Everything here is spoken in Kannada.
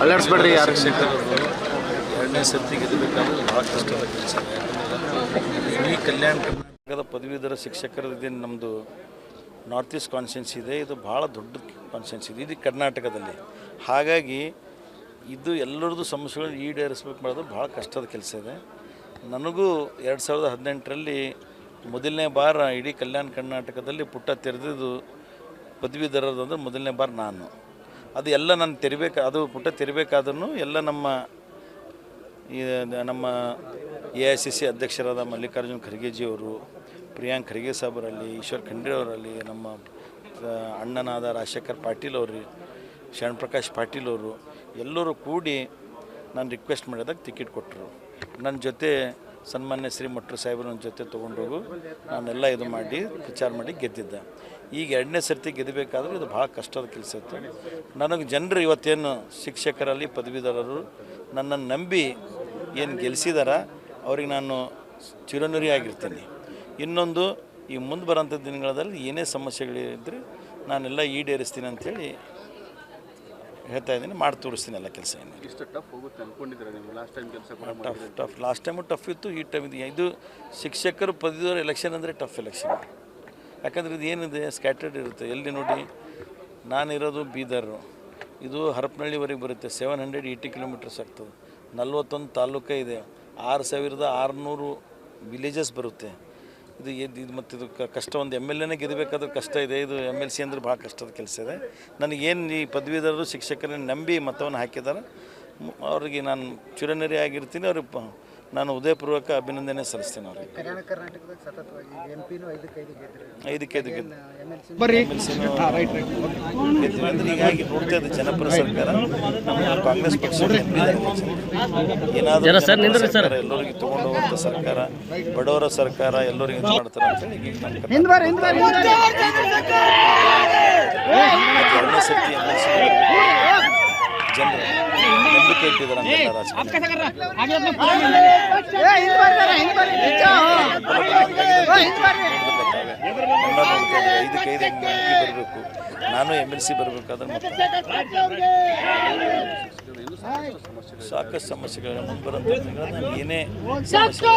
ಅಲ್ಲಾಡಿಸ್ಬೇಡ್ರಿ ಯಾರು ಎರಡನೇ ಸರ್ತಿ ಗೆಲ್ಲಬೇಕಾದ್ರೆ ಭಾಳ ಕಷ್ಟದ ಕೆಲಸ. ಯಾಕಂದರೆ ಈ ಕಲ್ಯಾಣ ಕರ್ನಾಟಕದ ಪದವೀಧರ ಶಿಕ್ಷಕರದೇನು ನಮ್ಮದು ನಾರ್ತ್ ಈಸ್ಟ್ ಕಾನ್ಸ್ಟಿಟ್ಯೂನ್ಸಿ ಇದೆ, ಇದು ಭಾಳ ದೊಡ್ಡ ಕಾನ್ಸ್ಟಿಟ್ಯೂನ್ಸಿ ಇದೆ ಇದು ಕರ್ನಾಟಕದಲ್ಲಿ. ಹಾಗಾಗಿ ಇದು ಎಲ್ಲರದ್ದು ಸಮಸ್ಯೆಗಳನ್ನ ಈಡೇರಿಸ್ಬೇಕು ಮಾಡೋದು ಭಾಳ ಕಷ್ಟದ ಕೆಲಸ ಇದೆ. ನನಗೂ 2018ರಲ್ಲಿ ಮೊದಲನೇ ಬಾರ ಇಡೀ ಕಲ್ಯಾಣ ಕರ್ನಾಟಕದಲ್ಲಿ ಪುಟ್ಟ ತೆರೆದಿದ್ದು ಪದವೀಧರರು ಅಂದರೆ ಮೊದಲನೇ ಬಾರ ನಾನು. ಅದು ಎಲ್ಲ ನಾನು ಅದು ಪುಟ್ಟ ತೆರಿಬೇಕಾದ್ರೂ ಎಲ್ಲ ನಮ್ಮ AICC ಅಧ್ಯಕ್ಷರಾದ ಮಲ್ಲಿಕಾರ್ಜುನ್ ಖರ್ಗೆಜಿಯವರು, ಪ್ರಿಯಾಂಕ್ ಖರ್ಗೆ ಸಾಹೇಬರಲ್ಲಿ, ಈಶ್ವರ್ ಖಂಡ್ರೆ ಅವರಲ್ಲಿ, ನಮ್ಮ ಅಣ್ಣನಾದ ರಾಜಶೇಖರ್ ಪಾಟೀಲ್ ಅವರು, ಶರಣ್ ಪ್ರಕಾಶ್ ಪಾಟೀಲ್ ಅವರು ಎಲ್ಲರೂ ಕೂಡಿ ನಾನು ರಿಕ್ವೆಸ್ಟ್ ಮಾಡಿದಾಗ ಟಿಕೆಟ್ ಕೊಟ್ಟರು. ನನ್ನ ಜೊತೆ ಸನ್ಮಾನ್ಯ ಶ್ರೀ ಮಟ್ರು ಸಾಹೇಬರು ನನ್ನ ಜೊತೆ ತೊಗೊಂಡೋಗು ನಾನೆಲ್ಲ ಇದು ಮಾಡಿ ವಿಚಾರ ಮಾಡಿ ಗೆದ್ದಿದ್ದೆ. ಈಗ ಎರಡನೇ ಸರ್ತಿ ಗೆದ್ದಬೇಕಾದ್ರೆ ಇದು ಭಾಳ ಕಷ್ಟದ ಕೆಲಸ ಇತ್ತು. ನನಗೆ ಜನರು ಇವತ್ತೇನು ಶಿಕ್ಷಕರಲ್ಲಿ ಪದವೀಧರರು ನನ್ನನ್ನು ನಂಬಿ ಏನು ಗೆಲ್ಲಿಸಿದಾರ ಅವ್ರಿಗೆ ನಾನು ಚಿರನುರಿ ಆಗಿರ್ತೀನಿ. ಇನ್ನೊಂದು ಈ ಮುಂದೆ ಬರೋಂಥ ದಿನಗಳಲ್ಲಿ ಏನೇ ಸಮಸ್ಯೆಗಳಿದ್ದರೆ ನಾನೆಲ್ಲ ಈಡೇರಿಸ್ತೀನಿ ಅಂಥೇಳಿ ಹೇಳ್ತಾ ಇದ್ದೀನಿ, ಮಾಡಿ ತೋರಿಸ್ತೀನಿ ಎಲ್ಲ ಕೆಲಸ. ಲಾಸ್ಟ್ ಟೈಮು ಟಫ್ ಇತ್ತು, ಈ ಟೈಮ್ ಇದು ಶಿಕ್ಷಕರು ಪದವೀಧರ ಎಲೆಕ್ಷನ್ ಅಂದರೆ ಟಫ್ ಎಲೆಕ್ಷನ್. ಯಾಕಂದರೆ ಇದು ಏನಿದೆ ಸ್ಕ್ಯಾಟರ್ಡ್ ಇರುತ್ತೆ. ಎಲ್ಲಿ ನೋಡಿ ನಾನಿರೋದು ಬೀದರು, ಇದು ಹರಪನಹಳ್ಳಿವರೆಗೆ ಬರುತ್ತೆ, 780 ಕಿಲೋಮೀಟರ್ಸ್ ಆಗ್ತದೆ, 41 ತಾಲೂಕು ಇದೆ, 6600 ವಿಲೇಜಸ್ ಬರುತ್ತೆ. ಇದು ಮತ್ತು ಇದು ಕಷ್ಟ. ಒಂದು MLAನೇ ಗೆಲ್ಲಬೇಕಾದ್ರೆ ಕಷ್ಟ ಇದೆ, ಇದು MLC ಅಂದರೆ ಭಾಳ ಕಷ್ಟದ ಕೆಲಸ ಇದೆ. ನನಗೇನು ಈ ಪದವೀಧರರು ಶಿಕ್ಷಕರನ್ನ ನಂಬಿ ಮತವನ್ನು ಹಾಕಿದ್ದಾರೆ ಅವ್ರಿಗೆ ನಾನು ಚಿರನಿರಿ ಆಗಿರ್ತೀನಿ. ಅವ್ರಿಗೆ ನಾನು ಉದಯಪೂರ್ವಕ ಅಭಿನಂದನೆ ಸಲ್ಲಿಸ್ತೀನಿ. ಅವ್ರಿಗೆ 5-5 ಹೀಗಾಗಿ ನೋಡ್ತಾ ಇದೆ ಜನಪರ ಸರ್ಕಾರ, ನಮ್ಮ ಕಾಂಗ್ರೆಸ್ ಪಕ್ಷ ಏನಾದರೂ ಎಲ್ಲರಿಗೆ ತೊಗೊಂಡು ಹೋಗುವಂಥ ಸರ್ಕಾರ, ಬಡವರ ಸರ್ಕಾರ, ಎಲ್ಲರಿಗೂ ಇದು ಮಾಡ್ತಾರೆ ಅಂತೇಳಿ ಎರಡನೇ ಸರ್ತಿ ಜನರು ನಂಬಿಕೆ ಇಟ್ಟಿದ್ದಾರೆ ಅಂತ ಬರಬೇಕು. ನಾನು MLC ಬರಬೇಕಾದ್ರೆ ಸಾಕಷ್ಟು ಸಮಸ್ಯೆಗಳ ಮುಂದೆ ಬರೋಂಥ ಏನೇ ಸಮಸ್ಯೆ